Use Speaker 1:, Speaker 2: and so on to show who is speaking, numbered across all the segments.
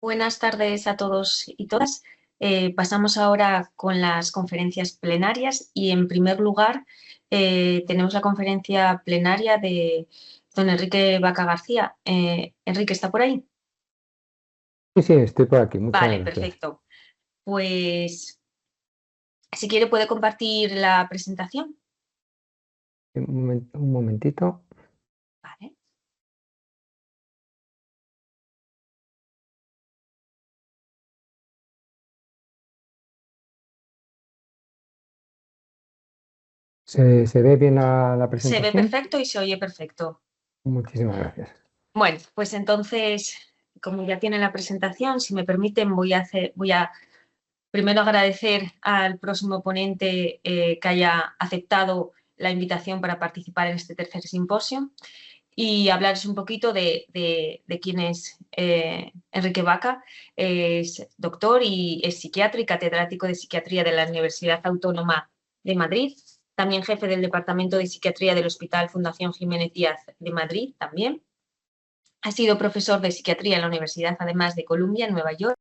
Speaker 1: Buenas tardes a todos y todas. Pasamos ahora con las conferencias plenarias y en primer lugar tenemos la conferencia plenaria de don Enrique Vaca García. Enrique, ¿está por ahí?
Speaker 2: Sí, sí, estoy por aquí. Muchas
Speaker 1: Vale,
Speaker 2: gracias.
Speaker 1: perfecto. Pues si quiere puede compartir la presentación.
Speaker 2: Un momentito.
Speaker 1: Vale.
Speaker 2: ¿Se ve bien la
Speaker 1: Se ve
Speaker 2: presentación?
Speaker 1: perfecto y se oye perfecto.
Speaker 2: Muchísimas gracias.
Speaker 1: Bueno, pues entonces, como ya tiene la presentación, si me permiten, voy a primero agradecer al próximo ponente que haya aceptado la invitación para participar en este tercer simposio y hablarles un poquito de quién es Enrique Vaca. Es doctor y es psiquiatra y catedrático de psiquiatría de la Universidad Autónoma de Madrid. También jefe del Departamento de Psiquiatría del Hospital Fundación Jiménez Díaz de Madrid también. Ha sido profesor de psiquiatría en la Universidad, además de Columbia, en Nueva York.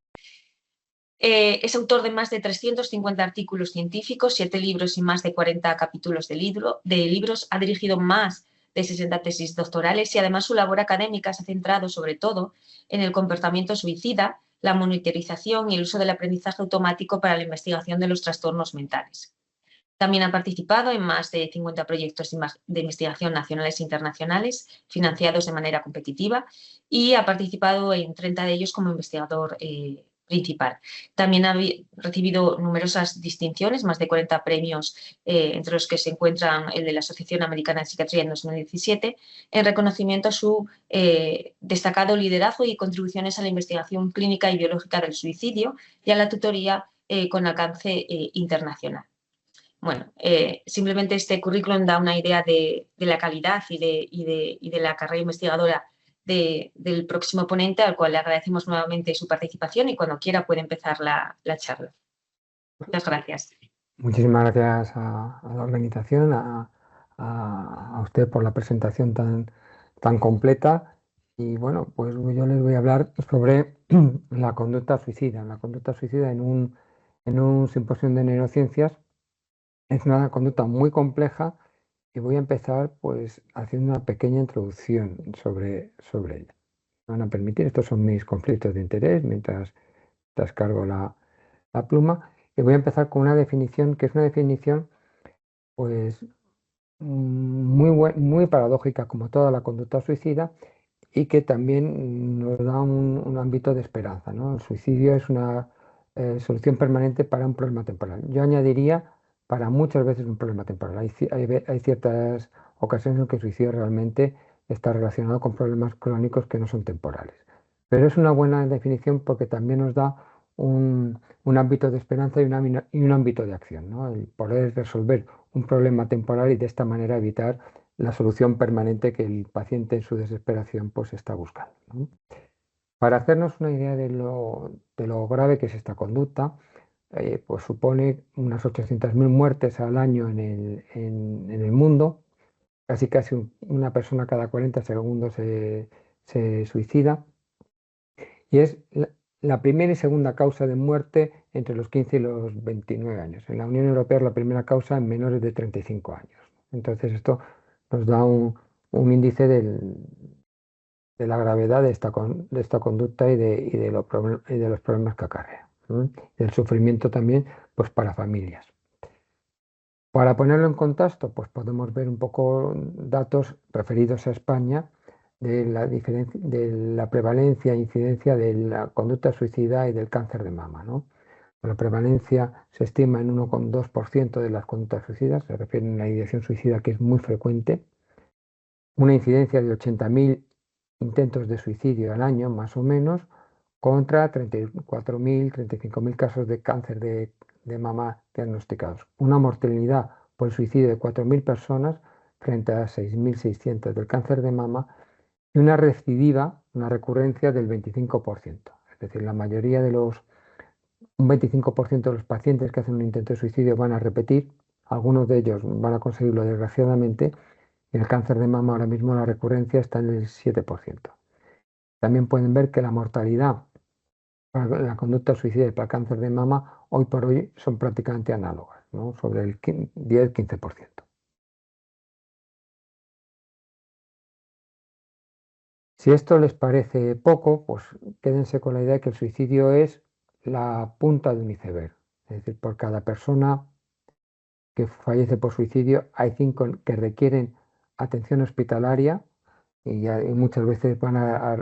Speaker 1: Es autor de más de 350 artículos científicos, 7 libros y más de 40 capítulos de libros. Ha dirigido más de 60 tesis doctorales y además su labor académica se ha centrado sobre todo en el comportamiento suicida, la monitorización y el uso del aprendizaje automático para la investigación de los trastornos mentales. También ha participado en más de 50 proyectos de investigación nacionales e internacionales financiados de manera competitiva y ha participado en 30 de ellos como investigador principal. También ha recibido numerosas distinciones, más de 40 premios, entre los que se encuentran el de la Asociación Americana de Psiquiatría en 2017, en reconocimiento a su destacado liderazgo y contribuciones a la investigación clínica y biológica del suicidio y a la tutoría con alcance internacional. Bueno, simplemente este currículum da una idea de la calidad y de la carrera investigadora del próximo ponente, al cual le agradecemos nuevamente su participación y cuando quiera puede empezar la charla. Muchas gracias.
Speaker 2: Muchísimas gracias a la organización, a usted por la presentación tan completa. Y bueno, pues yo les voy a hablar sobre la conducta suicida. La conducta suicida en un simposio de neurociencias es una conducta muy compleja y voy a empezar pues haciendo una pequeña introducción sobre ella. Me van a permitir, estos son mis conflictos de interés mientras descargo la pluma y voy a empezar con una definición que es una definición pues muy paradójica como toda la conducta suicida y que también nos da un ámbito de esperanza, ¿no? El suicidio es una solución permanente para un problema temporal. Yo añadiría para muchas veces un problema temporal. Hay ciertas ocasiones en que el suicidio realmente está relacionado con problemas crónicos que no son temporales. Pero es una buena definición porque también nos da un ámbito de esperanza y un ámbito de acción, ¿no? El poder resolver un problema temporal y de esta manera evitar la solución permanente que el paciente en su desesperación pues está buscando, ¿no? Para hacernos una idea de lo grave que es esta conducta, pues supone unas 800.000 muertes al año en el mundo, casi una persona cada 40 segundos se suicida, y es la primera y segunda causa de muerte entre los 15 y los 29 años. En la Unión Europea es la primera causa en menores de 35 años. Entonces esto nos da un índice de la gravedad de esta conducta y de los problemas que acarrea. Del sufrimiento también pues para familias. Para ponerlo en contexto, pues podemos ver un poco datos referidos a España de la prevalencia e incidencia de la conducta suicida y del cáncer de mama, ¿no? La prevalencia se estima en 1,2% de las conductas suicidas, se refiere a la ideación suicida que es muy frecuente, una incidencia de 80.000 intentos de suicidio al año, más o menos, contra 34.000, 35.000 casos de cáncer de mama diagnosticados. Una mortalidad por suicidio de 4.000 personas frente a 6.600 del cáncer de mama y una recidiva, una recurrencia del 25%. Es decir, un 25% de los pacientes que hacen un intento de suicidio van a repetir, algunos de ellos van a conseguirlo desgraciadamente, y el cáncer de mama ahora mismo la recurrencia está en el 7%. También pueden ver que la mortalidad para la conducta suicida y para el cáncer de mama, hoy por hoy son prácticamente análogas, ¿no? Sobre el 10-15%. Si esto les parece poco, pues quédense con la idea de que el suicidio es la punta de un iceberg. Es decir, por cada persona que fallece por suicidio, hay 5 que requieren atención hospitalaria y muchas veces van a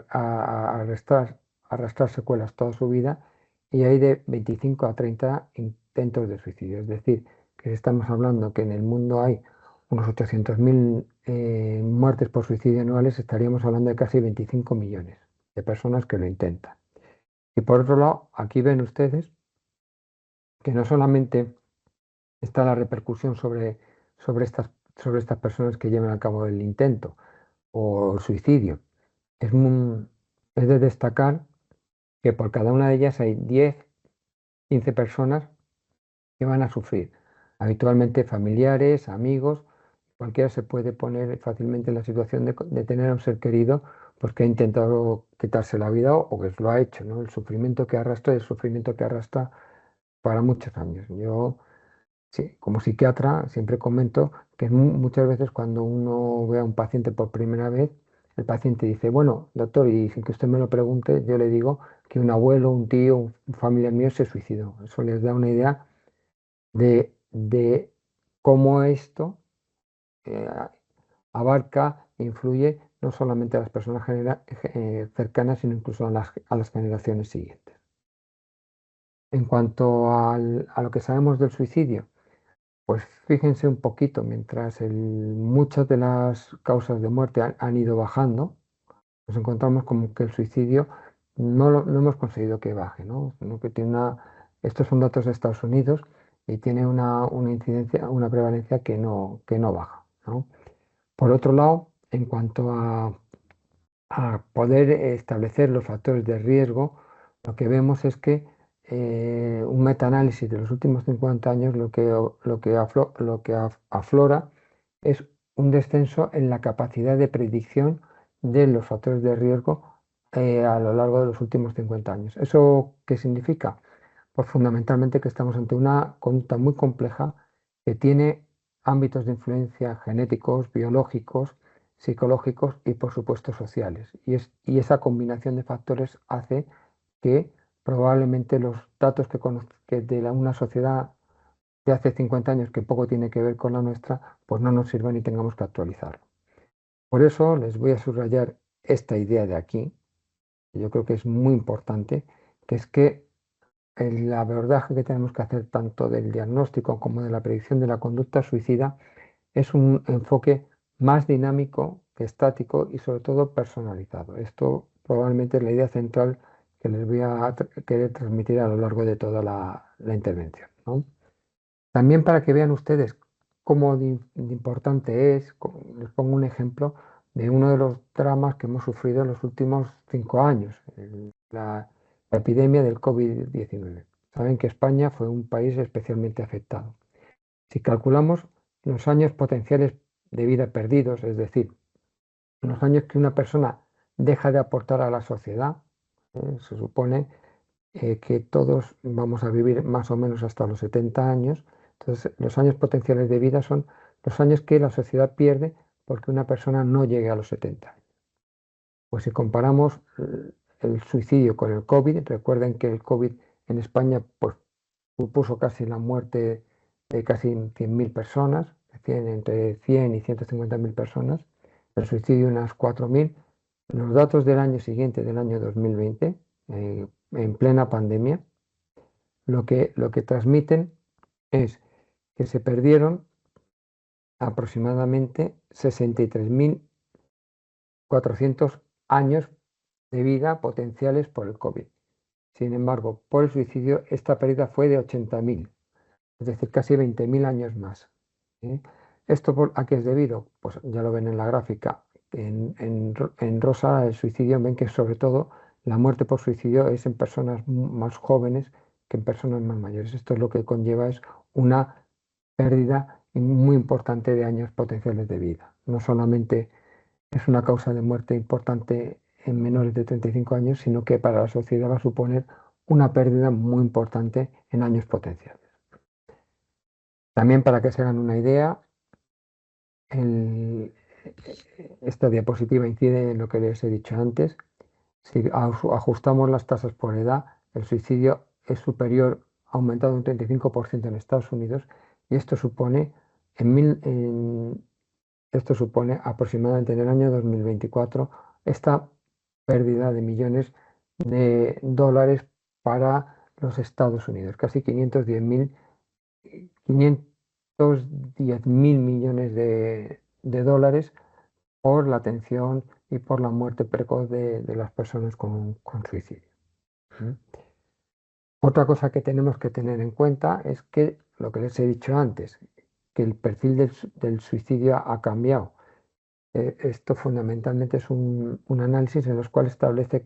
Speaker 2: arrastrar secuelas toda su vida, y hay de 25 a 30 intentos de suicidio. Es decir, que estamos hablando que en el mundo hay unos 800.000 muertes por suicidio anuales, estaríamos hablando de casi 25 millones de personas que lo intentan. Y por otro lado, aquí ven ustedes que no solamente está la repercusión sobre estas personas que llevan a cabo el intento o el suicidio. Es, es de destacar que por cada una de ellas hay 10, 15 personas que van a sufrir. Habitualmente familiares, amigos, cualquiera se puede poner fácilmente en la situación de tener a un ser querido pues que ha intentado quitarse la vida o que lo ha hecho, ¿no? El sufrimiento que arrastra, el sufrimiento que arrastra para muchos años. Yo, sí, como psiquiatra, siempre comento que muchas veces cuando uno ve a un paciente por primera vez, el paciente dice, bueno, doctor, y sin que usted me lo pregunte, yo le digo que un abuelo, un tío, un familiar mío se suicidó. Eso les da una idea de cómo esto eh, abarca e influye no solamente a las personas cercanas, sino incluso a las generaciones siguientes. En cuanto a lo que sabemos del suicidio, pues fíjense un poquito, mientras muchas de las causas de muerte han ido bajando, nos encontramos como que el suicidio no hemos conseguido que baje, ¿no? Sino que estos son datos de Estados Unidos y tiene una incidencia, una prevalencia que no baja, ¿no? Por otro lado, en cuanto a poder establecer los factores de riesgo, lo que vemos es que un metaanálisis de los últimos 50 años lo que aflora es un descenso en la capacidad de predicción de los factores de riesgo a lo largo de los últimos 50 años. ¿Eso qué significa? Pues fundamentalmente que estamos ante una conducta muy compleja que tiene ámbitos de influencia genéticos, biológicos, psicológicos y por supuesto sociales. Y esa combinación de factores hace que probablemente los datos que de una sociedad de hace 50 años, que poco tiene que ver con la nuestra, pues no nos sirvan y tengamos que actualizarlo. Por eso les voy a subrayar esta idea de aquí, que yo creo que es muy importante, que es que el abordaje que tenemos que hacer tanto del diagnóstico como de la predicción de la conducta suicida es un enfoque más dinámico que estático y sobre todo personalizado. Esto probablemente es la idea central que les voy a querer transmitir a lo largo de toda la intervención, ¿no? También para que vean ustedes cómo de importante es, les pongo un ejemplo de uno de los dramas que hemos sufrido en los últimos 5 años, la epidemia del COVID-19. Saben que España fue un país especialmente afectado. Si calculamos los años potenciales de vida perdidos, es decir, los años que una persona deja de aportar a la sociedad, se supone que todos vamos a vivir más o menos hasta los 70 años. Entonces, los años potenciales de vida son los años que la sociedad pierde porque una persona no llegue a los 70 años. Pues si comparamos el suicidio con el COVID, recuerden que el COVID en España pues, supuso casi la muerte de casi 100.000 personas, entre 100 y 150.000 personas, el suicidio unas 4.000. Los datos del año siguiente, del año 2020, en plena pandemia, lo que transmiten es que se perdieron aproximadamente 63.400 años de vida potenciales por el COVID. Sin embargo, por el suicidio esta pérdida fue de 80.000, es decir, casi 20.000 años más. ¿Esto a qué es debido? Pues ya lo ven en la gráfica. En rosa el suicidio, ven que sobre todo la muerte por suicidio es en personas más jóvenes que en personas más mayores. Esto es lo que conlleva es una pérdida muy importante de años potenciales de vida. No solamente es una causa de muerte importante en menores de 35 años, sino que para la sociedad va a suponer una pérdida muy importante en años potenciales. También para que se hagan una idea, esta diapositiva incide en lo que les he dicho antes. Si ajustamos las tasas por edad, el suicidio es superior, ha aumentado un 35% en Estados Unidos, y esto supone, esto supone aproximadamente en el año 2024 esta pérdida de millones de dólares para los Estados Unidos, casi 510 mil millones de dólares por la atención y por la muerte precoz de las personas con suicidio. ¿Mm? Otra cosa que tenemos que tener en cuenta es que lo que les he dicho antes, que el perfil del suicidio ha cambiado. Esto fundamentalmente es un análisis en los cuales establece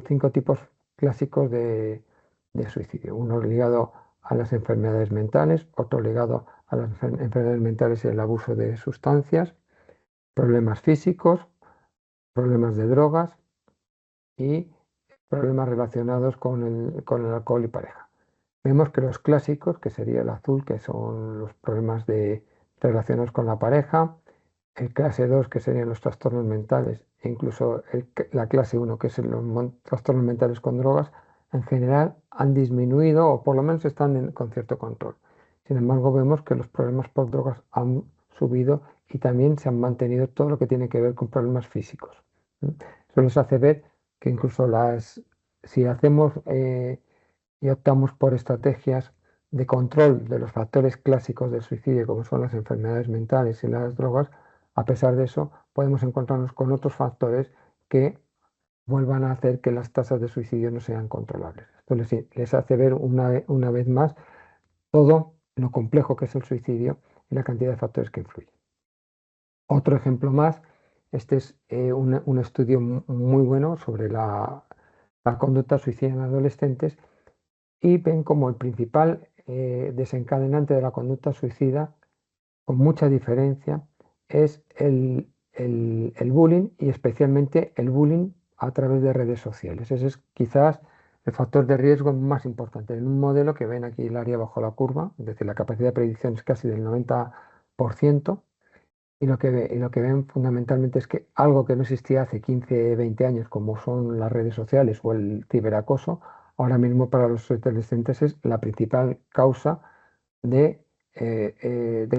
Speaker 2: cinco tipos clásicos de suicidio. Uno ligado a las enfermedades mentales, otro ligado a las enfermedades mentales y el abuso de sustancias, problemas físicos, problemas de drogas y problemas relacionados con el alcohol y pareja. Vemos que los clásicos, que sería el azul, que son los problemas relacionados con la pareja, el clase 2, que serían los trastornos mentales, e incluso la clase 1, que son los trastornos mentales con drogas, en general han disminuido o por lo menos están con cierto control. Sin embargo, vemos que los problemas por drogas han subido y también se han mantenido todo lo que tiene que ver con problemas físicos. Eso nos hace ver que incluso si hacemos y optamos por estrategias de control de los factores clásicos del suicidio, como son las enfermedades mentales y las drogas, a pesar de eso, podemos encontrarnos con otros factores que vuelvan a hacer que las tasas de suicidio no sean controlables. Esto les hace ver una vez más todo lo complejo que es el suicidio y la cantidad de factores que influyen. Otro ejemplo más, este es un estudio muy bueno sobre la conducta suicida en adolescentes, y ven como el principal desencadenante de la conducta suicida, con mucha diferencia, es el bullying, y especialmente el bullying a través de redes sociales. Ese es quizás el factor de riesgo más importante. En un modelo que ven aquí el área bajo la curva, es decir, la capacidad de predicción es casi del 90%, y lo que ven fundamentalmente es que algo que no existía hace 15, 20 años, como son las redes sociales o el ciberacoso, ahora mismo para los adolescentes es la principal causa de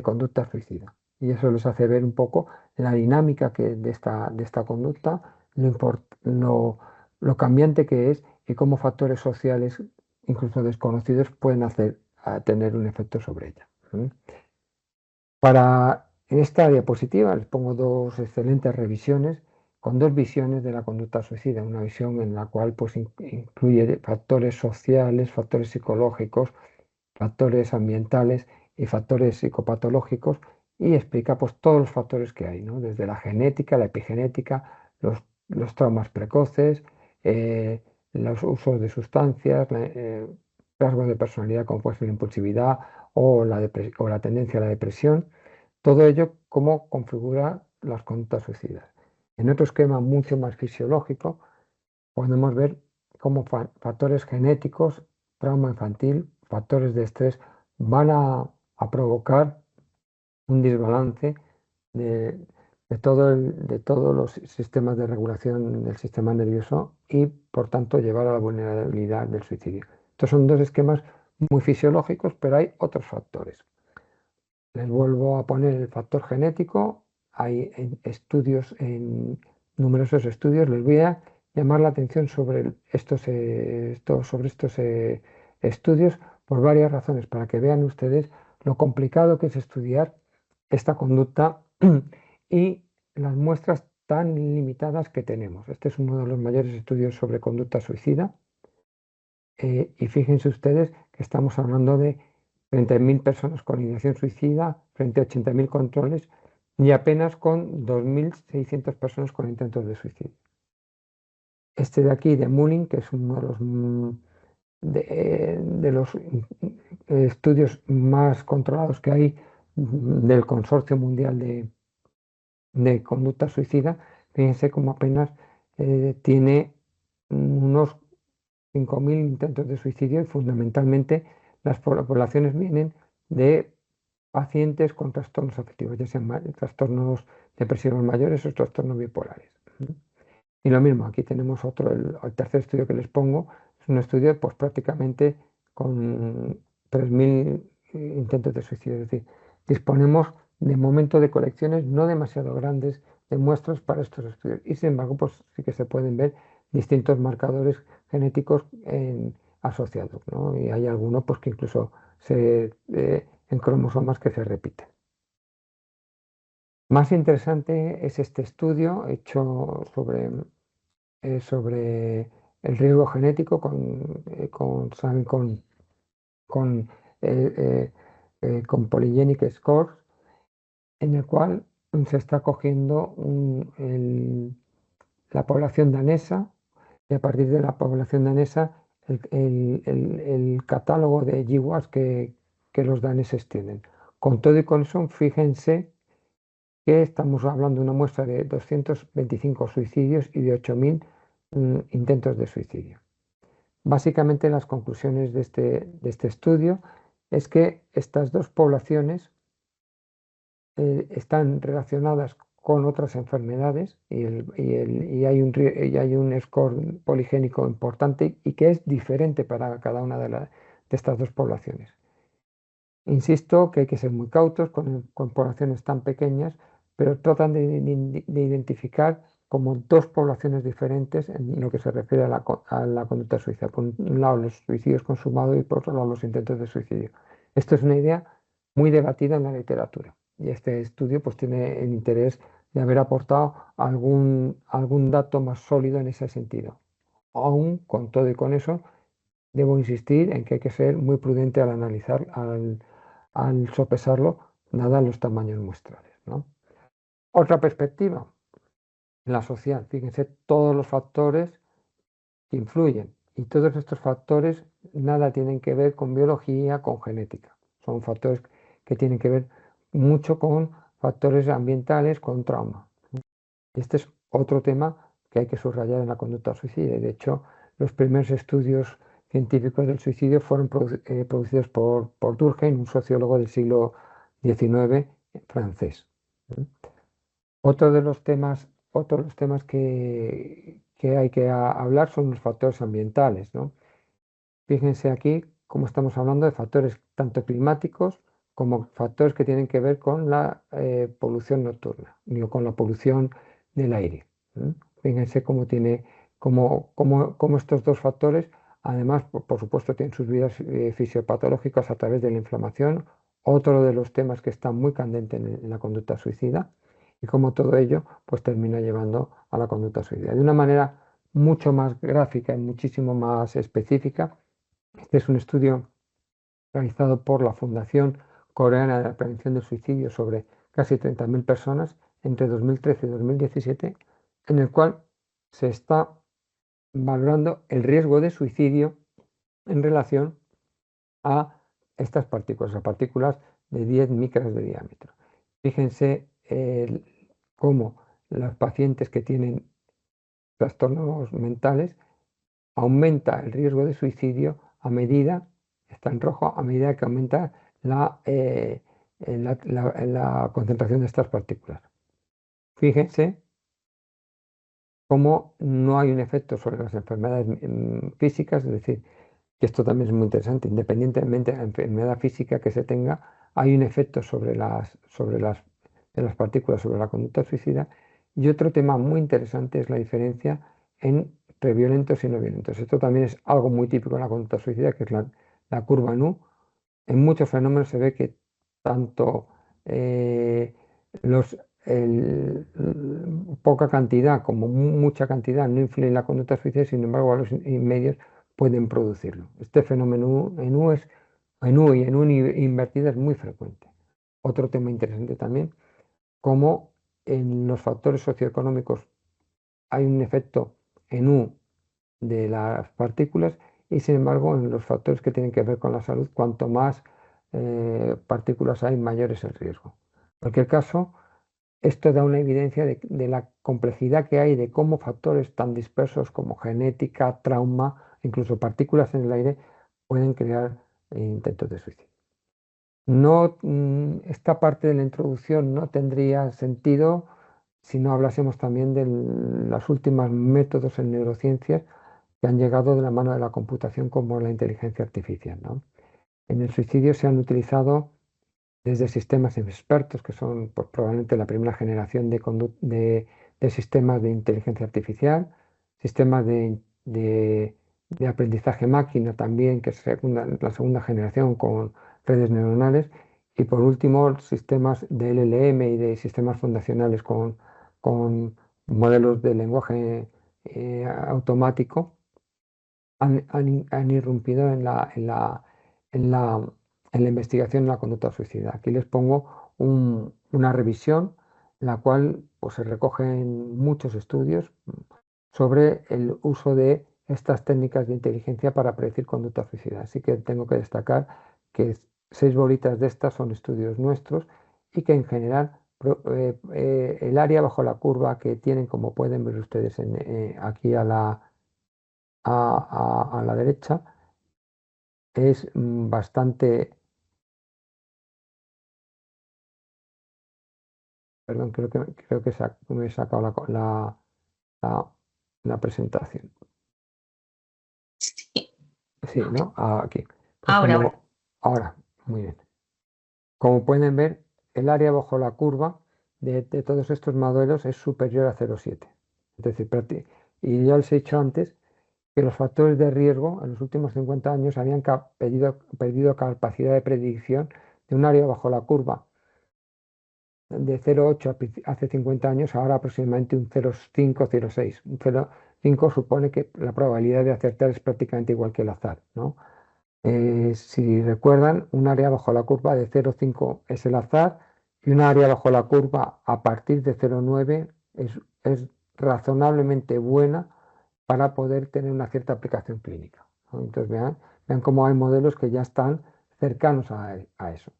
Speaker 2: conducta suicida. Y eso les hace ver un poco la dinámica de esta conducta, lo cambiante que es y cómo factores sociales, incluso desconocidos, pueden hacer a tener un efecto sobre ella. En esta diapositiva les pongo dos excelentes revisiones con dos visiones de la conducta suicida. Una visión en la cual pues, incluye factores sociales, factores psicológicos, factores ambientales y factores psicopatológicos, y explica pues, todos los factores que hay, ¿no? Desde la genética, la epigenética, los traumas precoces, los usos de sustancias, rasgos de personalidad como puede ser la impulsividad o la tendencia a la depresión. Todo ello cómo configura las conductas suicidas. En otro esquema mucho más fisiológico podemos ver cómo factores genéticos, trauma infantil, factores de estrés van a provocar un desbalance de todos los sistemas de regulación del sistema nervioso y por tanto llevar a la vulnerabilidad del suicidio. Estos son dos esquemas muy fisiológicos, pero hay otros factores. Les vuelvo a poner el factor genético. Hay numerosos estudios. Les voy a llamar la atención sobre estos estudios por varias razones, para que vean ustedes lo complicado que es estudiar esta conducta y las muestras tan limitadas que tenemos. Este es uno de los mayores estudios sobre conducta suicida. Y fíjense ustedes que estamos hablando de 30.000 personas con ideación suicida frente a 80.000 controles, y apenas con 2.600 personas con intentos de suicidio. Este de aquí, de Mulling, que es uno de los estudios más controlados que hay del Consorcio Mundial de Conducta Suicida, fíjense cómo apenas tiene unos 5.000 intentos de suicidio y fundamentalmente las poblaciones vienen de pacientes con trastornos afectivos, ya sean trastornos depresivos mayores o trastornos bipolares. Y lo mismo, aquí tenemos otro, el tercer estudio que les pongo, es un estudio pues prácticamente con 3.000 intentos de suicidio, es decir, disponemos de momento de colecciones no demasiado grandes de muestras para estos estudios y sin embargo pues sí que se pueden ver distintos marcadores genéticos asociados, ¿no? Y hay algunos pues que incluso en cromosomas que se repiten. Más interesante es este estudio hecho sobre el riesgo genético con, eh, con polygenic scores, en el cual se está cogiendo la población danesa y a partir de la población danesa el catálogo de GWAS que los daneses tienen. Con todo y con eso, fíjense que estamos hablando de una muestra de 225 suicidios y de 8.000 intentos de suicidio. Básicamente las conclusiones de este estudio es que estas dos poblaciones están relacionadas con otras enfermedades y hay un score poligénico importante y que es diferente para cada una de estas dos poblaciones. Insisto que hay que ser muy cautos con poblaciones tan pequeñas, pero tratan de identificar como dos poblaciones diferentes en lo que se refiere a la conducta suicida. Por un lado, los suicidios consumados y por otro lado, los intentos de suicidio. Esto es una idea muy debatida en la literatura y este estudio pues, tiene el interés de haber aportado algún dato más sólido en ese sentido. Aún con todo y con eso, debo insistir en que hay que ser muy prudente al analizar, al sopesarlo, nada los tamaños muestrales, ¿no? Otra perspectiva, la social. Fíjense todos los factores que influyen y todos estos factores nada tienen que ver con biología, con genética. Son factores que tienen que ver mucho con factores ambientales, con trauma. Este es otro tema que hay que subrayar en la conducta suicida. De hecho, los primeros estudios científicos del suicidio fueron producidos por Durkheim, un sociólogo del siglo XIX francés. Otro de los temas que hay que hablar son los factores ambientales, ¿no? Fíjense aquí cómo estamos hablando de factores tanto climáticos como factores que tienen que ver con la polución nocturna, o con la polución del aire. Fíjense cómo estos dos factores, además, por supuesto, tienen sus vidas fisiopatológicas a través de la inflamación, otro de los temas que está muy candente en la conducta suicida, y cómo todo ello pues, termina llevando a la conducta suicida. De una manera mucho más gráfica y muchísimo más específica, este es un estudio realizado por la Fundación Coreana de la Prevención del Suicidio sobre casi 30.000 personas entre 2013 y 2017, en el cual se está valorando el riesgo de suicidio en relación a estas partículas, a partículas de 10 micras de diámetro. Fíjense cómo los pacientes que tienen trastornos mentales aumenta el riesgo de suicidio a medida, está en rojo, a medida que aumenta la concentración de estas partículas. Fíjense cómo no hay un efecto sobre las enfermedades físicas, es decir, que esto también es muy interesante, independientemente de la enfermedad física que se tenga, hay un efecto sobre las partículas sobre la conducta suicida. Y otro tema muy interesante es la diferencia entre violentos y no violentos. Esto también es algo muy típico en la conducta suicida, que es la curva Nu. En muchos fenómenos se ve que tanto los poca cantidad como mucha cantidad no influyen en la conducta suicida, sin embargo, a los medios pueden producirlo. Este fenómeno en U y en U invertida es muy frecuente. Otro tema interesante también, como en los factores socioeconómicos hay un efecto en U de las partículas y sin embargo en los factores que tienen que ver con la salud, cuanto más partículas hay, mayor es el riesgo. En cualquier caso, esto da una evidencia de la complejidad que hay de cómo factores tan dispersos como genética, trauma, incluso partículas en el aire, pueden crear intentos de suicidio. No, esta parte de la introducción no tendría sentido si no hablásemos también de los últimos métodos en neurociencias que han llegado de la mano de la computación, como la inteligencia artificial, ¿no? En el suicidio se han utilizado desde sistemas expertos, que son pues, probablemente la primera generación de sistemas de inteligencia artificial, sistemas de aprendizaje máquina también, que es la segunda generación con redes neuronales, y por último sistemas de LLM y de sistemas fundacionales con modelos de lenguaje automático han irrumpido en la, en la investigación en la conducta suicida. Aquí les pongo una revisión en la cual pues, se recogen muchos estudios sobre el uso de estas técnicas de inteligencia para predecir conducta suicida. Así que tengo que destacar que 6 bolitas de estas son estudios nuestros y que en general el área bajo la curva que tienen, como pueden ver ustedes aquí a la derecha, es bastante... Perdón, creo que me he sacado la- la presentación. Sí, ¿no? Aquí. Pues
Speaker 1: Ahora.
Speaker 2: ahora, muy bien. Como pueden ver, el área bajo la curva de todos estos modelos es superior a 0,7. Es decir, y ya les he dicho antes que los factores de riesgo en los últimos 50 años habían perdido capacidad de predicción de un área bajo la curva de 0,8 hace 50 años, ahora aproximadamente un 0,5, 0,6. Un 0,5 supone que la probabilidad de acertar es prácticamente igual que el azar, ¿no? Si recuerdan, un área bajo la curva de 0,5 es el azar y un área bajo la curva a partir de 0,9 es razonablemente buena para poder tener una cierta aplicación clínica, ¿no? Entonces vean cómo hay modelos que ya están cercanos a eso.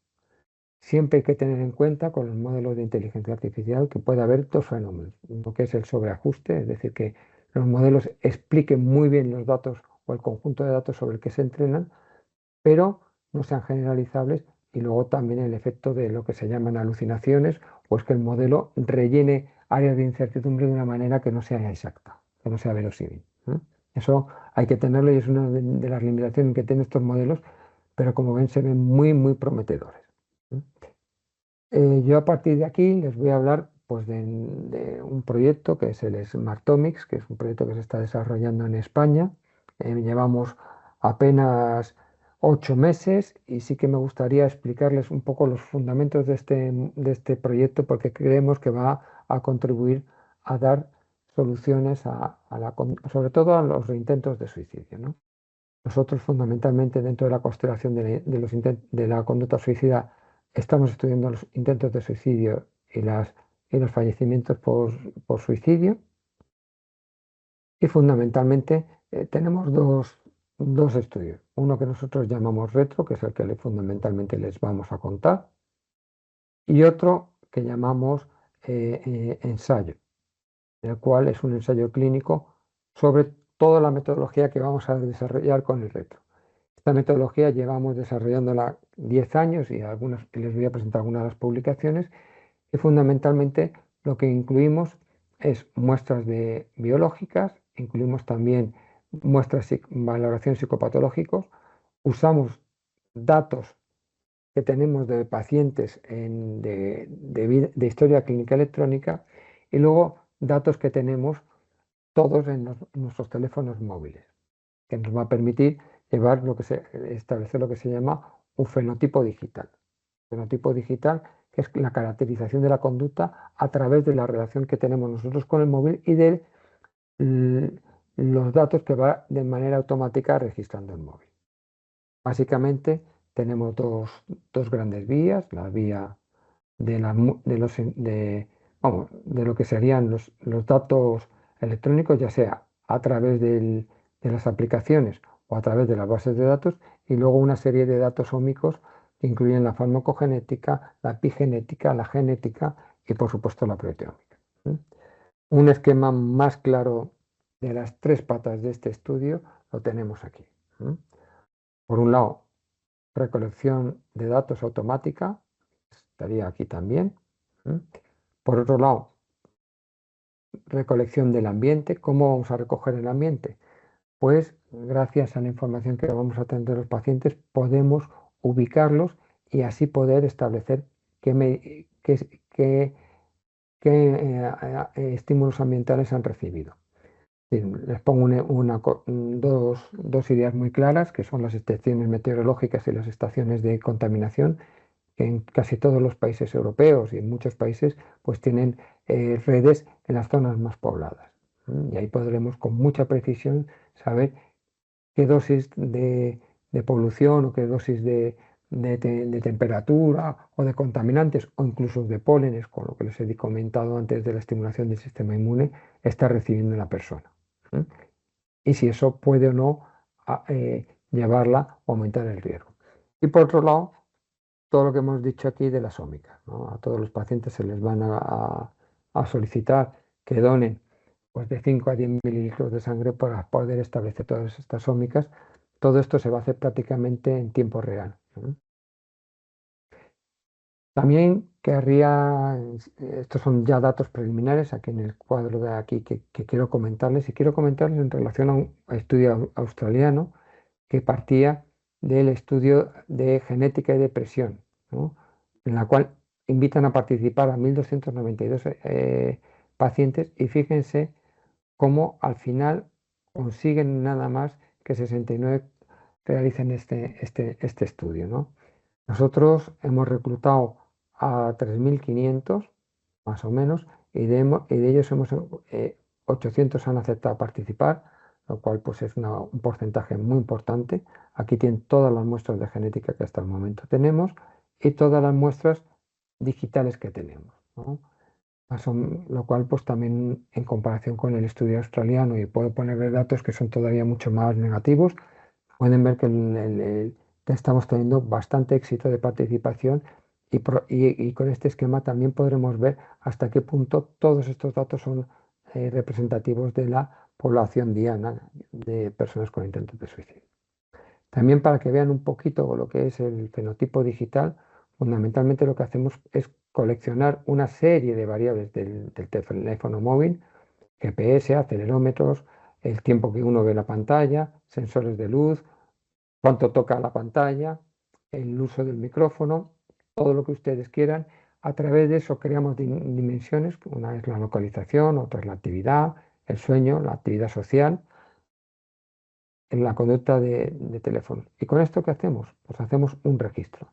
Speaker 2: Siempre hay que tener en cuenta con los modelos de inteligencia artificial que puede haber dos fenómenos. Uno que es el sobreajuste, es decir, que los modelos expliquen muy bien los datos o el conjunto de datos sobre el que se entrenan, pero no sean generalizables, y luego también el efecto de lo que se llaman alucinaciones, o es que el modelo rellene áreas de incertidumbre de una manera que no sea exacta, que no sea verosímil, ¿eh? Eso hay que tenerlo y es una de las limitaciones que tienen estos modelos, pero como ven se ven muy, muy prometedores, ¿eh? Yo a partir de aquí les voy a hablar pues, de un proyecto que es el Smartomics, que es un proyecto que se está desarrollando en España. Llevamos apenas 8 meses y sí que me gustaría explicarles un poco los fundamentos de este proyecto, porque creemos que va a contribuir a dar soluciones sobre todo a los intentos de suicidio, ¿no? Nosotros fundamentalmente dentro de la constelación de la conducta suicida estamos estudiando los intentos de suicidio y los fallecimientos por suicidio, y fundamentalmente tenemos dos estudios. Uno que nosotros llamamos retro, que es el que fundamentalmente les vamos a contar, y otro que llamamos ensayo, el cual es un ensayo clínico sobre toda la metodología que vamos a desarrollar con el retro. Esta metodología llevamos desarrollándola 10 años y les voy a presentar algunas de las publicaciones, y fundamentalmente lo que incluimos es muestras biológicas, incluimos también muestras de valoración psicopatológicos, usamos datos que tenemos de pacientes de historia clínica electrónica, y luego datos que tenemos todos en nuestros teléfonos móviles, que nos va a permitir establecer lo que se llama un fenotipo digital. Fenotipo digital, que es la caracterización de la conducta a través de la relación que tenemos nosotros con el móvil y de los datos que va de manera automática registrando el móvil. Básicamente tenemos dos grandes vías: la vía de lo que serían los datos electrónicos, ya sea a través de las aplicaciones o a través de las bases de datos, y luego una serie de datos ómicos que incluyen la farmacogenética, la epigenética, la genética y por supuesto la proteómica, ¿eh? Un esquema más claro de las tres patas de este estudio lo tenemos aquí. Por un lado, recolección de datos automática, estaría aquí también. Por otro lado, recolección del ambiente. ¿Cómo vamos a recoger el ambiente? Pues gracias a la información que vamos a tener de los pacientes podemos ubicarlos y así poder establecer qué estímulos ambientales han recibido. Les pongo dos ideas muy claras, que son las estaciones meteorológicas y las estaciones de contaminación, que en casi todos los países europeos y en muchos países pues tienen redes en las zonas más pobladas. Y ahí podremos con mucha precisión saber qué dosis de polución o qué dosis de temperatura o de contaminantes o incluso de pólenes, con lo que les he comentado antes de la estimulación del sistema inmune, está recibiendo la persona. Y si eso puede o no llevarla o aumentar el riesgo. Y por otro lado, todo lo que hemos dicho aquí de las ómicas, ¿no? A todos los pacientes se les van a solicitar que donen pues, de 5 a 10 mililitros de sangre para poder establecer todas estas ómicas. Todo esto se va a hacer prácticamente en tiempo real, ¿no? También querría, estos son ya datos preliminares aquí en el cuadro de aquí que quiero comentarles, y quiero comentarles en relación a un estudio australiano que partía del estudio de genética y depresión, ¿no? En la cual invitan a participar a 1.292 pacientes y fíjense cómo al final consiguen nada más que 69 realicen este estudio, ¿no? Nosotros hemos reclutado a 3.500 más o menos y de ellos 800 han aceptado participar, lo cual pues es un porcentaje muy importante. Aquí tienen todas las muestras de genética que hasta el momento tenemos y todas las muestras digitales que tenemos, ¿no? Lo cual pues también en comparación con el estudio australiano, y puedo ponerle datos que son todavía mucho más negativos, pueden ver que estamos teniendo bastante éxito de participación y con este esquema también podremos ver hasta qué punto todos estos datos son representativos de la población diana de personas con intentos de suicidio. También para que vean un poquito lo que es el fenotipo digital, fundamentalmente lo que hacemos es coleccionar una serie de variables del teléfono móvil, GPS, acelerómetros, el tiempo que uno ve la pantalla, sensores de luz, cuánto toca la pantalla, el uso del micrófono, todo lo que ustedes quieran. A través de eso creamos dimensiones, una es la localización, otra es la actividad, el sueño, la actividad social, en la conducta de teléfono. ¿Y con esto qué hacemos? Pues hacemos un registro.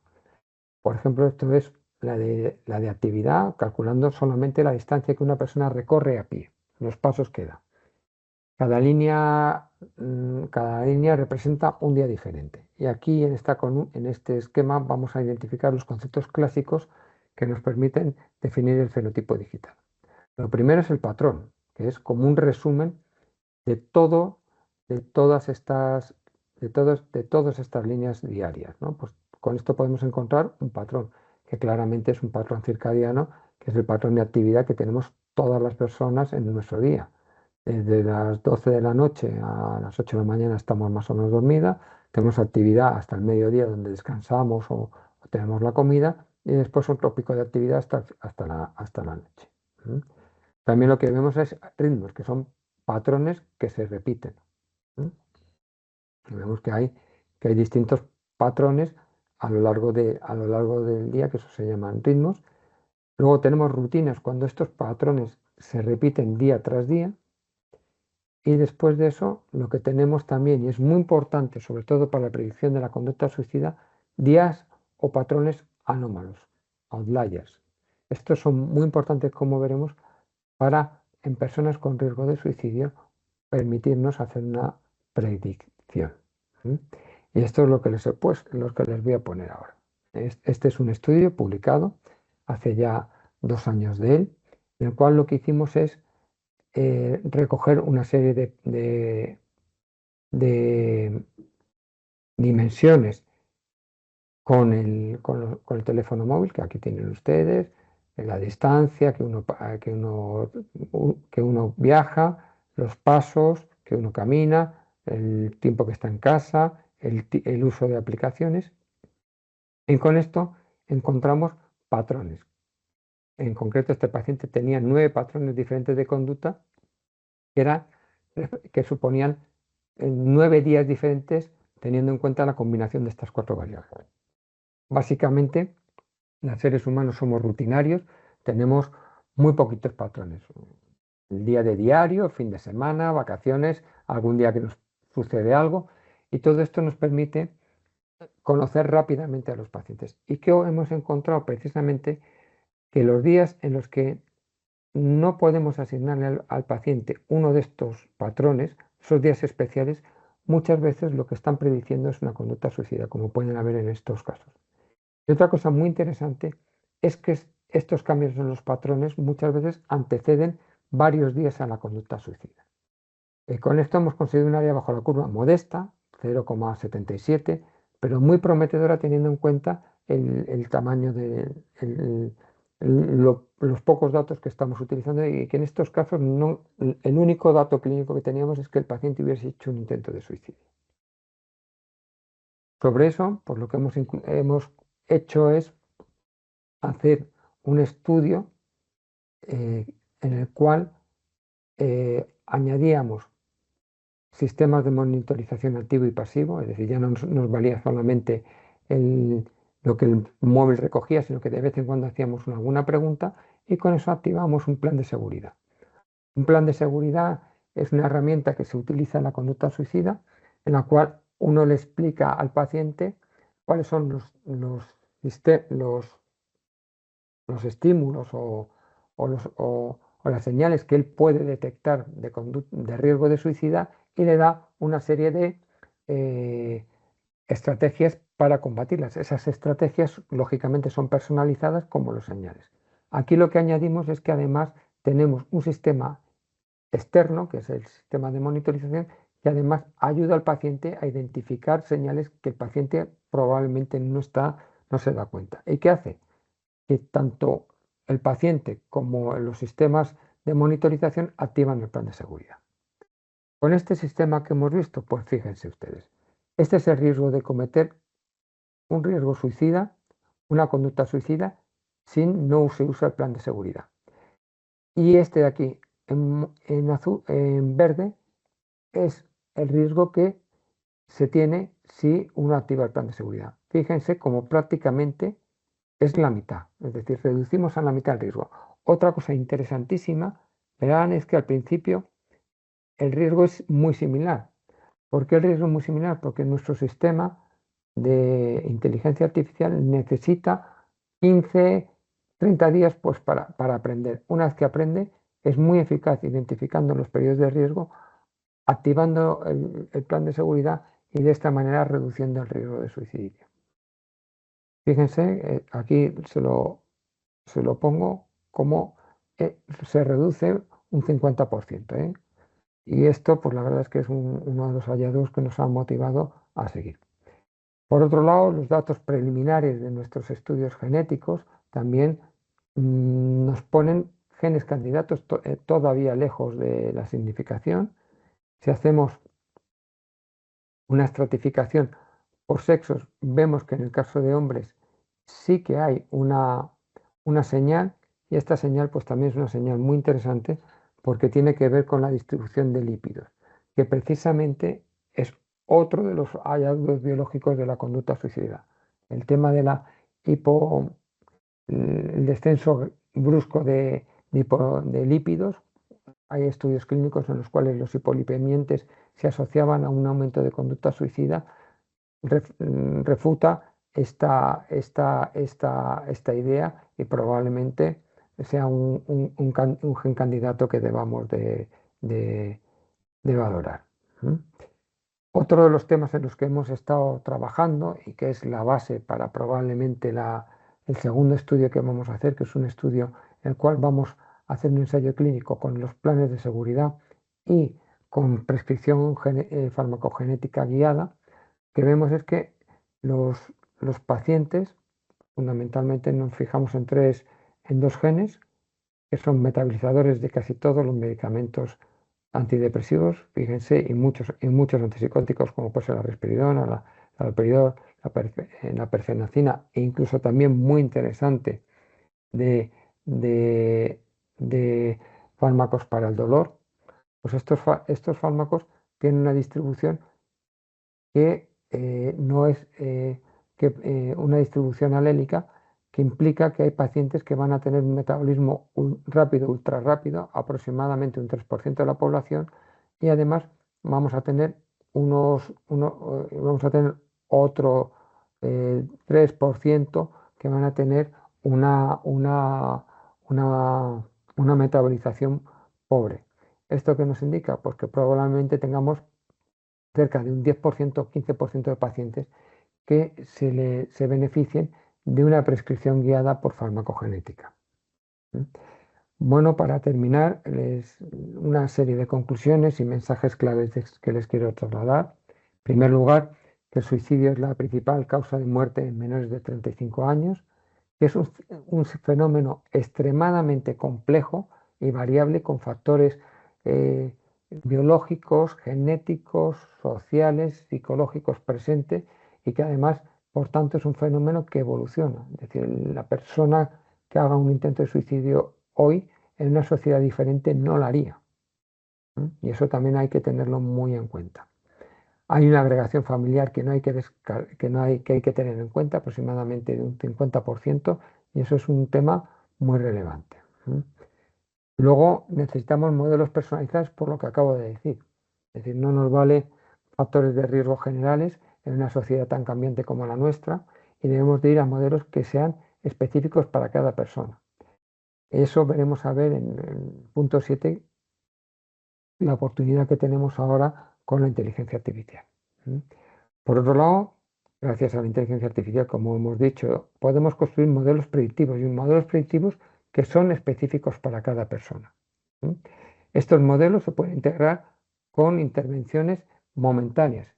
Speaker 2: Por ejemplo, esto es la de actividad, calculando solamente la distancia que una persona recorre a pie, los pasos que da. Cada línea representa un día diferente. Y aquí en este esquema vamos a identificar los conceptos clásicos que nos permiten definir el fenotipo digital. Lo primero es el patrón, que es como un resumen de todo, de todas estas, de todas estas líneas diarias, ¿no? Pues con esto podemos encontrar un patrón, que claramente es un patrón circadiano, que es el patrón de actividad que tenemos todas las personas en nuestro día. Desde las 12 de la noche a las 8 de la mañana estamos más o menos dormidas, tenemos actividad hasta el mediodía donde descansamos o tenemos la comida, y después otro pico de actividad hasta la noche. También lo que vemos es ritmos, que son patrones que se repiten. Y vemos que hay distintos patrones a lo largo del día, que eso se llaman ritmos. Luego tenemos rutinas, cuando estos patrones se repiten día tras día. Y después de eso, lo que tenemos también, y es muy importante, sobre todo para la predicción de la conducta suicida, días o patrones anómalos, outliers. Estos son muy importantes, como veremos, para en personas con riesgo de suicidio permitirnos hacer una predicción. Y esto es lo que les voy a poner ahora. Este es un estudio publicado hace ya 2 años de él, en el cual lo que hicimos es recoger una serie de dimensiones con el teléfono móvil, que aquí tienen ustedes, la distancia que uno viaja, los pasos que uno camina, el tiempo que está en casa, el uso de aplicaciones. Y con esto encontramos patrones. En concreto, este paciente tenía 9 patrones diferentes de conducta que suponían 9 días diferentes teniendo en cuenta la combinación de estas 4 variables. Básicamente, los seres humanos somos rutinarios, tenemos muy poquitos patrones. El día de diario, fin de semana, vacaciones, algún día que nos sucede algo, y todo esto nos permite conocer rápidamente a los pacientes. ¿Y qué hemos encontrado? Precisamente que los días en los que no podemos asignarle al paciente uno de estos patrones, esos días especiales, muchas veces lo que están prediciendo es una conducta suicida, como pueden haber en estos casos. Y otra cosa muy interesante es que estos cambios en los patrones muchas veces anteceden varios días a la conducta suicida. Con esto hemos conseguido un área bajo la curva modesta, 0,77, pero muy prometedora teniendo en cuenta el tamaño de los pocos datos que estamos utilizando, y que en estos casos el único dato clínico que teníamos es que el paciente hubiese hecho un intento de suicidio. Sobre eso, pues lo que hemos hecho es hacer un estudio en el cual añadíamos sistemas de monitorización activo y pasivo, es decir, ya no nos valía solamente lo que el móvil recogía, sino que de vez en cuando hacíamos alguna pregunta, y con eso activamos un plan de seguridad. Un plan de seguridad es una herramienta que se utiliza en la conducta suicida, en la cual uno le explica al paciente cuáles son los estímulos o las señales que él puede detectar de riesgo de suicida, y le da una serie de estrategias para combatirlas. Esas estrategias, lógicamente, son personalizadas como los señales. Aquí lo que añadimos es que además tenemos un sistema externo, que es el sistema de monitorización, que además ayuda al paciente a identificar señales que el paciente probablemente no se da cuenta. ¿Y qué hace? Que tanto el paciente como los sistemas de monitorización activan el plan de seguridad. Con este sistema que hemos visto, pues fíjense ustedes, este es el riesgo de cometer un riesgo suicida, una conducta suicida, sin no se usa el plan de seguridad. Y este de aquí, en verde, es el riesgo que se tiene si uno activa el plan de seguridad. Fíjense cómo prácticamente es la mitad, es decir, reducimos a la mitad el riesgo. Otra cosa interesantísima, verán, es que al principio el riesgo es muy similar. ¿Por qué el riesgo es muy similar? Porque nuestro sistema de inteligencia artificial necesita 15, 30 días pues, para aprender. Una vez que aprende, es muy eficaz identificando los periodos de riesgo, activando el plan de seguridad y de esta manera reduciendo el riesgo de suicidio. Fíjense, aquí se lo pongo como se reduce un 50%. Y esto, pues la verdad es que es uno de los hallazgos que nos han motivado a seguir. Por otro lado, los datos preliminares de nuestros estudios genéticos también nos ponen genes candidatos todavía lejos de la significación. Si hacemos una estratificación por sexos, vemos que en el caso de hombres sí que hay una señal, y esta señal pues también es una señal muy interesante porque tiene que ver con la distribución de lípidos, que precisamente es otro de los hallazgos biológicos de la conducta suicida. El tema de el descenso brusco de lípidos. Hay estudios clínicos en los cuales los hipolipemiantes se asociaban a un aumento de conducta suicida. Refuta esta idea, y probablemente sea un gen candidato que debamos de valorar. Otro de los temas en los que hemos estado trabajando, y que es la base para probablemente el segundo estudio que vamos a hacer, que es un estudio en el cual vamos a hacer un ensayo clínico con los planes de seguridad y con prescripción farmacogenética guiada, que vemos es que los pacientes, fundamentalmente nos fijamos en dos genes, que son metabolizadores de casi todos los medicamentos antidepresivos, fíjense, y muchos antipsicóticos como puede ser la risperidona, la haloperidol, la perfenacina, e incluso también muy interesante de, de- de fármacos para el dolor. Pues estos fármacos tienen una distribución que no es una distribución alélica, que implica que hay pacientes que van a tener un metabolismo rápido, ultra rápido, aproximadamente un 3% de la población, y además vamos a tener vamos a tener otro 3% que van a tener una, una, una, una metabolización pobre. ¿Esto qué nos indica? Pues que probablemente tengamos cerca de un 10% o 15% de pacientes que se beneficien de una prescripción guiada por farmacogenética. Bueno, para terminar, una serie de conclusiones y mensajes claves que les quiero trasladar. En primer lugar, que el suicidio es la principal causa de muerte en menores de 35 años, que es un fenómeno extremadamente complejo y variable con factores eh, biológicos, genéticos, sociales, psicológicos presentes, y que además, por tanto, es un fenómeno que evoluciona. Es decir, la persona que haga un intento de suicidio hoy en una sociedad diferente no lo haría. Y eso también hay que tenerlo muy en cuenta. Hay una agregación familiar que hay que tener en cuenta, aproximadamente de un 50%, y eso es un tema muy relevante. Luego necesitamos modelos personalizados por lo que acabo de decir. Es decir, no nos vale factores de riesgo generales en una sociedad tan cambiante como la nuestra, y debemos de ir a modelos que sean específicos para cada persona. Eso veremos a ver en el punto 7, la oportunidad que tenemos ahora con la inteligencia artificial. Por otro lado, gracias a la inteligencia artificial, como hemos dicho, podemos construir modelos predictivos, y modelos predictivos que son específicos para cada persona. Estos modelos se pueden integrar con intervenciones momentáneas,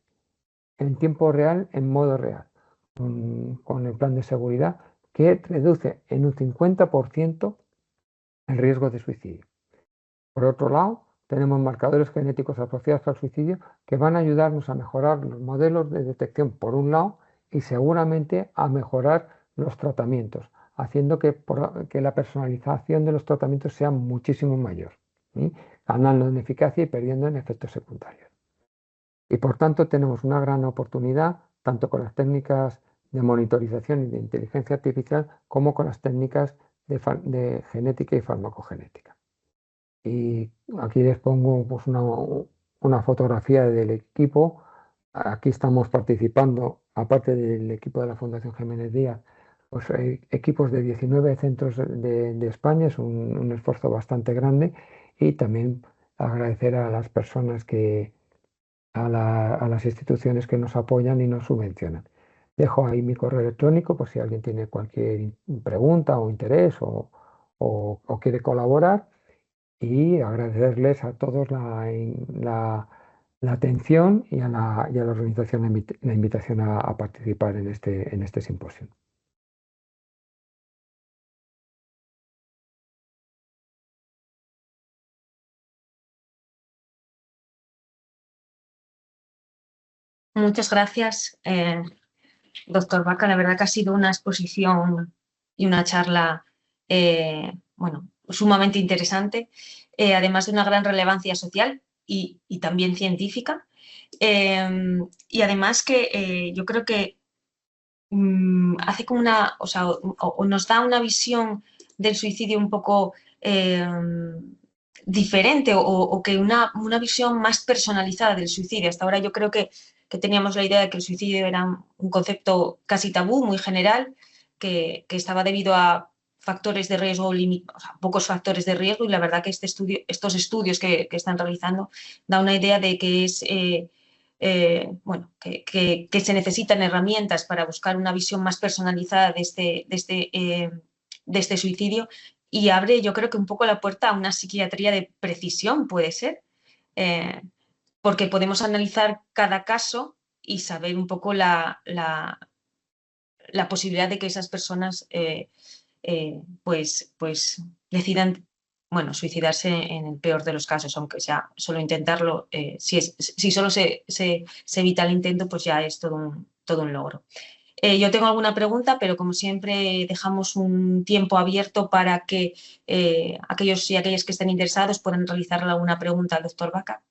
Speaker 2: en tiempo real, en modo real, con el plan de seguridad, que reduce en un 50% el riesgo de suicidio. Por otro lado, tenemos marcadores genéticos asociados al suicidio que van a ayudarnos a mejorar los modelos de detección, por un lado, y seguramente a mejorar los tratamientos, haciendo que la personalización de los tratamientos sea muchísimo mayor, ganando en eficacia y perdiendo en efectos secundarios. Y por tanto tenemos una gran oportunidad, tanto con las técnicas de monitorización y de inteligencia artificial, como con las técnicas de genética y farmacogenética. Y aquí les pongo pues, una fotografía del equipo. Aquí estamos participando, aparte del equipo de la Fundación Jiménez Díaz, pues hay equipos de 19 centros de España. Es un esfuerzo bastante grande, y también agradecer a las personas a las instituciones que nos apoyan y nos subvencionan. Dejo ahí mi correo electrónico por si alguien tiene cualquier pregunta o interés o quiere colaborar, y agradecerles a todos la atención, y a la organización la invitación a participar en este simposio.
Speaker 1: Muchas gracias, doctor Vaca. La verdad que ha sido una exposición y una charla bueno, sumamente interesante, además de una gran relevancia social y también científica. Y además que yo creo que hace como o sea, o nos da una visión del suicidio un poco diferente, o que una visión más personalizada del suicidio. Hasta ahora yo creo que teníamos la idea de que el suicidio era un concepto casi tabú, muy general, que estaba debido a factores de riesgo, o sea, pocos factores de riesgo, y la verdad que estos estudios que están realizando da una idea de que es bueno, que se necesitan herramientas para buscar una visión más personalizada de este suicidio, y abre, yo creo que un poco la puerta a una psiquiatría de precisión, puede ser, eh, porque podemos analizar cada caso y saber un poco la posibilidad de que esas personas pues decidan bueno, suicidarse en el peor de los casos, aunque sea solo intentarlo, si solo se evita el intento, pues ya es todo un logro. Yo tengo alguna pregunta, pero como siempre dejamos un tiempo abierto para que aquellos y aquellas que estén interesados puedan realizarle alguna pregunta al doctor Vaca.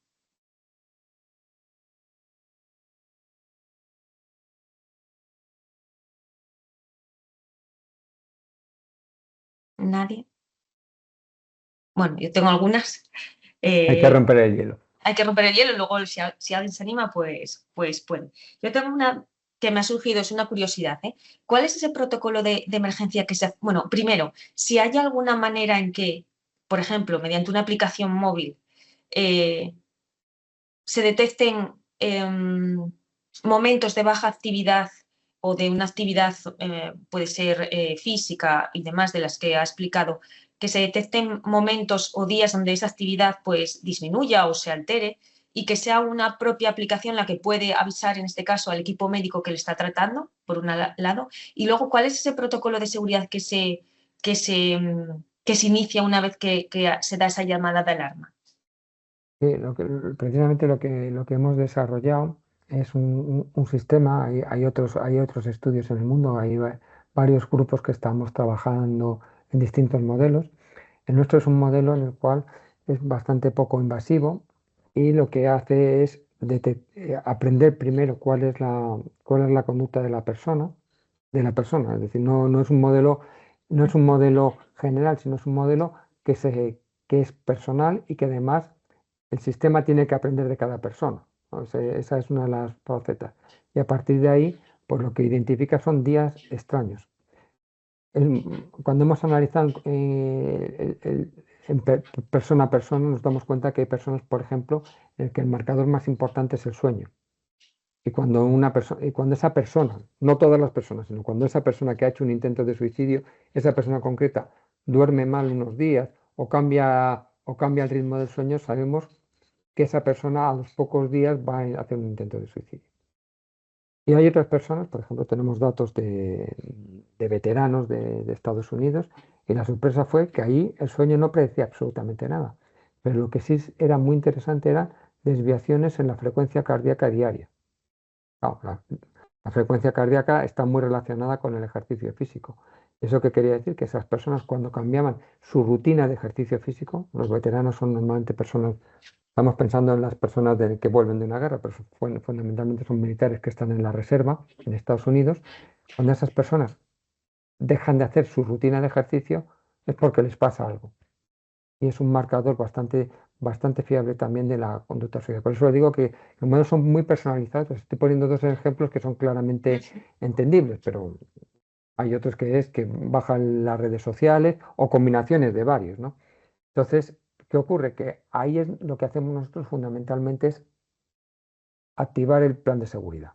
Speaker 1: ¿Nadie? Bueno, yo tengo algunas.
Speaker 2: Hay que romper el hielo.
Speaker 1: Hay que romper el hielo y luego si alguien se anima, pues puede. Yo tengo una que me ha surgido, es una curiosidad, ¿eh? ¿Cuál es ese protocolo de emergencia que se hace? Bueno, primero, si hay alguna manera en que, por ejemplo, mediante una aplicación móvil, eh, se detecten momentos de baja actividad o de una actividad, puede ser física y demás de las que ha explicado, que se detecten momentos o días donde esa actividad pues disminuya o se altere y que sea una propia aplicación la que puede avisar en este caso al equipo médico que le está tratando, por un lado, y luego cuál es ese protocolo de seguridad que se inicia una vez que se da esa llamada de alarma.
Speaker 2: Sí, precisamente lo que hemos desarrollado es un sistema, hay otros estudios en el mundo, hay varios grupos que estamos trabajando en distintos modelos. El nuestro es un modelo en el cual es bastante poco invasivo y lo que hace es aprender primero cuál es la conducta de la persona. Es decir, no es un modelo, no es un modelo general, sino es un modelo que es personal y que además el sistema tiene que aprender de cada persona, ¿no? Esa es una de las facetas. Y a partir de ahí, pues lo que identifica son días extraños. Cuando hemos analizado persona a persona, nos damos cuenta que hay personas, por ejemplo, en que el marcador más importante es el sueño. Y cuando esa persona, no todas las personas, sino cuando esa persona que ha hecho un intento de suicidio, esa persona concreta duerme mal unos días o cambia el ritmo del sueño, sabemos que esa persona a los pocos días va a hacer un intento de suicidio. Y hay otras personas, por ejemplo, tenemos datos de veteranos de Estados Unidos, y la sorpresa fue que ahí el sueño no predecía absolutamente nada. Pero lo que sí era muy interesante eran desviaciones en la frecuencia cardíaca diaria. Claro, la frecuencia cardíaca está muy relacionada con el ejercicio físico. ¿Eso qué quería decir? Que esas personas cuando cambiaban su rutina de ejercicio físico, los veteranos son normalmente personas, estamos pensando en las personas que vuelven de una guerra, pero fundamentalmente son militares que están en la reserva en Estados Unidos, cuando esas personas dejan de hacer su rutina de ejercicio es porque les pasa algo. Y es un marcador bastante fiable también de la conducta suicida. Por eso digo que los modelos son muy personalizados. Estoy poniendo dos ejemplos que son claramente entendibles, pero hay otros que es que bajan las redes sociales o combinaciones de varios, ¿no? Entonces, ¿qué ocurre? Que ahí es lo que hacemos nosotros fundamentalmente es activar el plan de seguridad.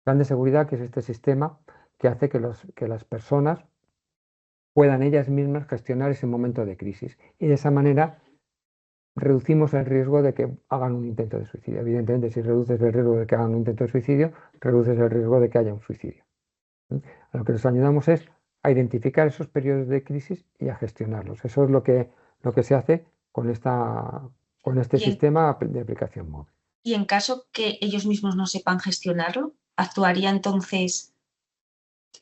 Speaker 2: Plan de seguridad, que es este sistema que hace que las personas puedan ellas mismas gestionar ese momento de crisis. Y de esa manera reducimos el riesgo de que hagan un intento de suicidio. Evidentemente, si reduces el riesgo de que hagan un intento de suicidio, reduces el riesgo de que haya un suicidio. A lo que nos ayudamos es a identificar esos periodos de crisis y a gestionarlos. Eso es lo que se hace con este
Speaker 1: Y en,
Speaker 2: sistema de aplicación móvil.
Speaker 1: y en caso que ellos mismos no sepan gestionarlo, actuaría entonces.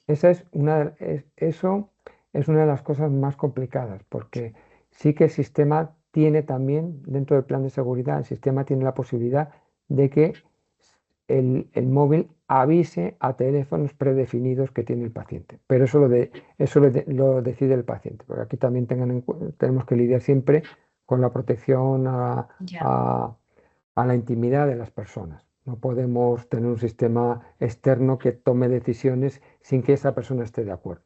Speaker 2: Eso es una de las cosas más complicadas, porque sí que el sistema tiene también, dentro del plan de seguridad, el sistema tiene la posibilidad de que el móvil avise a teléfonos predefinidos que tiene el paciente. Pero eso lo decide el paciente, porque aquí también tenemos que lidiar siempre con la protección
Speaker 1: Ya.
Speaker 2: a la intimidad de las personas. No podemos tener un sistema externo que tome decisiones sin que esa persona esté de acuerdo.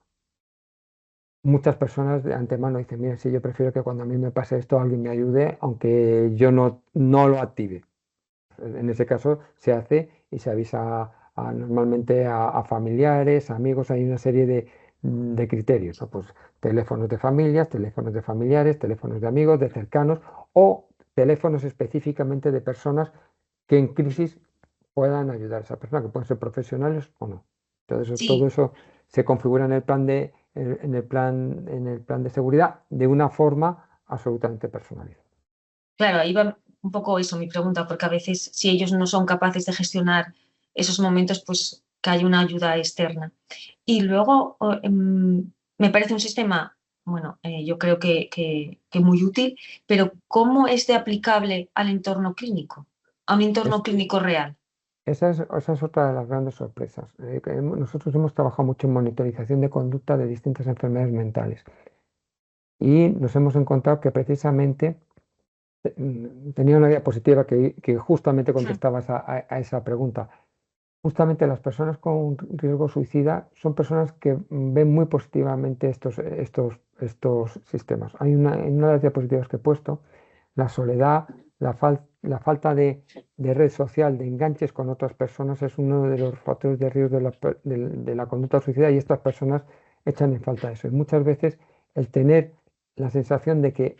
Speaker 2: Muchas personas de antemano dicen, mira, sí, yo prefiero que cuando a mí me pase esto alguien me ayude, aunque yo no lo active. En ese caso se hace y se avisa normalmente a familiares, amigos, hay una serie de criterios, ¿no? Pues teléfonos de familias, teléfonos de familiares, teléfonos de amigos, de cercanos o teléfonos específicamente de personas que en crisis puedan ayudar a esa persona, que pueden ser profesionales o no. Entonces, todo
Speaker 1: Sí,
Speaker 2: eso se configura en el plan de seguridad de una forma absolutamente personalizado.
Speaker 1: Claro, ahí va un poco eso mi pregunta, porque a veces si ellos no son capaces de gestionar esos momentos, pues que hay una ayuda externa. Y luego me parece un sistema, bueno, yo creo que muy útil, pero ¿cómo es de aplicable al entorno clínico, a un entorno
Speaker 2: Es-
Speaker 1: clínico real?
Speaker 2: esa es otra de las grandes sorpresas. Nosotros hemos trabajado mucho en monitorización de conducta de distintas enfermedades mentales y nos hemos encontrado que precisamente tenía una diapositiva que justamente contestaba a esa pregunta. Justamente las personas con riesgo suicida son personas que ven muy positivamente estos sistemas. En una de las diapositivas que he puesto, la soledad, la falta de red social, de enganches con otras personas es uno de los factores de riesgo de la conducta suicida y estas personas echan en falta eso. Y muchas veces el tener la sensación de que,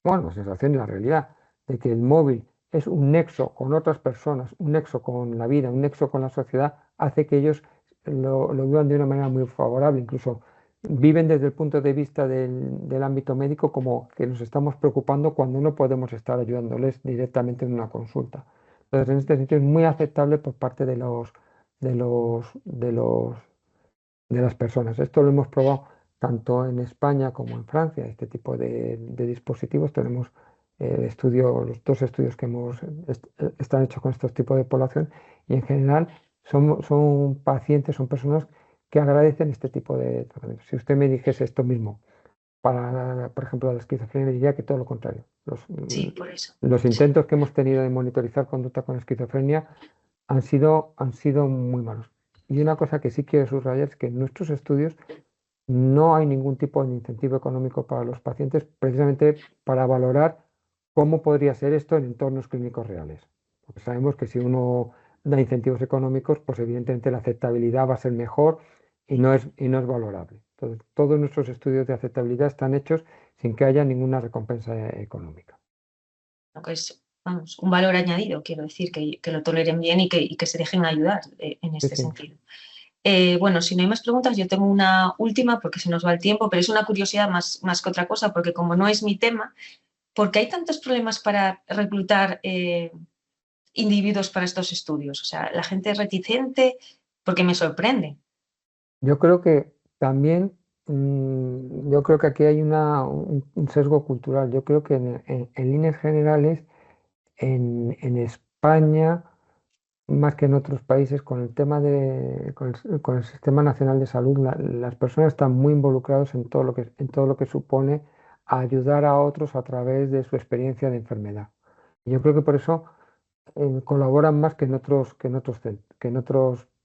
Speaker 2: bueno, la sensación y la realidad, de que el móvil es un nexo con otras personas, un nexo con la vida, un nexo con la sociedad, hace que ellos lo vivan de una manera muy favorable. Incluso viven desde el punto de vista del ámbito médico como que nos estamos preocupando cuando no podemos estar ayudándoles directamente en una consulta. Entonces, en este sentido es muy aceptable por parte de los, de los, de las personas. Esto lo hemos probado tanto en España como en Francia, este tipo de dispositivos. Tenemos los dos estudios que están hechos con estos tipos de población y en general son pacientes, son personas que agradecen este tipo de tratamiento. Si usted me dijese esto mismo para, por ejemplo, la esquizofrenia, diría que todo lo contrario.
Speaker 1: Sí, por eso.
Speaker 2: Los
Speaker 1: Sí.
Speaker 2: intentos que hemos tenido de monitorizar conducta con esquizofrenia han sido muy malos. Y una cosa que sí quiero subrayar es que en nuestros estudios no hay ningún tipo de incentivo económico para los pacientes, precisamente para valorar cómo podría ser esto en entornos clínicos reales. Porque sabemos que si uno da incentivos económicos, pues evidentemente la aceptabilidad va a ser mejor y no es valorable. Entonces, todos nuestros estudios de aceptabilidad están hechos sin que haya ninguna recompensa económica.
Speaker 1: Lo que es, vamos, un valor añadido, quiero decir, que lo toleren bien y que se dejen ayudar en
Speaker 2: Sí,
Speaker 1: este
Speaker 2: sí.
Speaker 1: sentido. Bueno, si no hay más preguntas, yo tengo una última porque se nos va el tiempo, pero es una curiosidad más que otra cosa, porque como no es mi tema, ¿por qué hay tantos problemas para reclutar individuos para estos estudios? O sea, la gente es reticente porque me sorprende.
Speaker 2: Yo creo que también, yo creo que aquí hay un sesgo cultural. Yo creo que en líneas generales, en España, más que en otros países, con el tema con el Sistema Nacional de Salud, las personas están muy involucradas en todo lo que supone ayudar a otros a través de su experiencia de enfermedad. Y yo creo que por eso colaboran más que en otros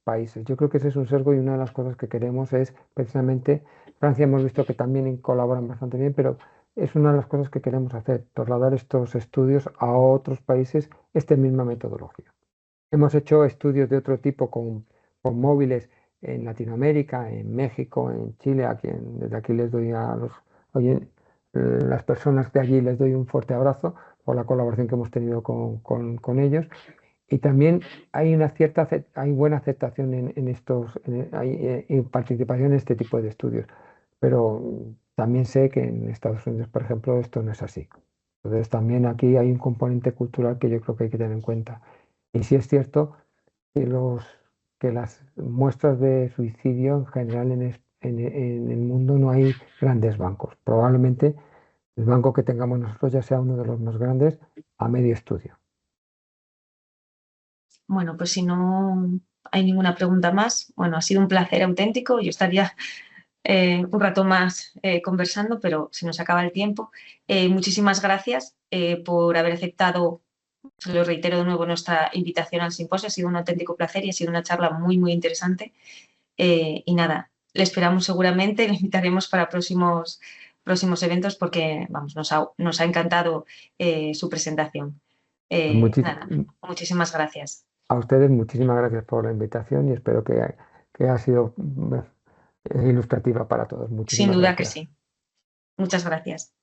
Speaker 2: países. Yo creo que ese es un sesgo y una de las cosas que queremos es precisamente, Francia hemos visto que también colaboran bastante bien, pero es una de las cosas que queremos hacer, trasladar estos estudios a otros países, esta misma metodología. Hemos hecho estudios de otro tipo con móviles en Latinoamérica, en México, en Chile, desde aquí les doy oye, las personas de allí les doy un fuerte abrazo por la colaboración que hemos tenido con ellos. Y también hay buena aceptación hay participación en este tipo de estudios. Pero también sé que en Estados Unidos, por ejemplo, esto no es así. Entonces también aquí hay un componente cultural que yo creo que hay que tener en cuenta. Y sí es cierto que, que las muestras de suicidio en general en el mundo no hay grandes bancos. Probablemente el banco que tengamos nosotros ya sea uno de los más grandes a medio estudio.
Speaker 1: Bueno, pues si no hay ninguna pregunta más, bueno, ha sido un placer auténtico. Yo estaría un rato más conversando, pero se nos acaba el tiempo. Muchísimas gracias por haber aceptado, se lo reitero de nuevo, nuestra invitación al simposio. Ha sido un auténtico placer y ha sido una charla muy interesante. Y nada, le esperamos seguramente, le invitaremos para próximos eventos porque, vamos, nos ha encantado su presentación.
Speaker 2: Muchis-
Speaker 1: Nada, muchísimas gracias.
Speaker 2: a ustedes muchísimas gracias por la invitación y espero que ha sido ilustrativa para todos.
Speaker 1: Sin
Speaker 2: Muchísimas
Speaker 1: duda que
Speaker 2: gracias.
Speaker 1: sí. Muchas gracias.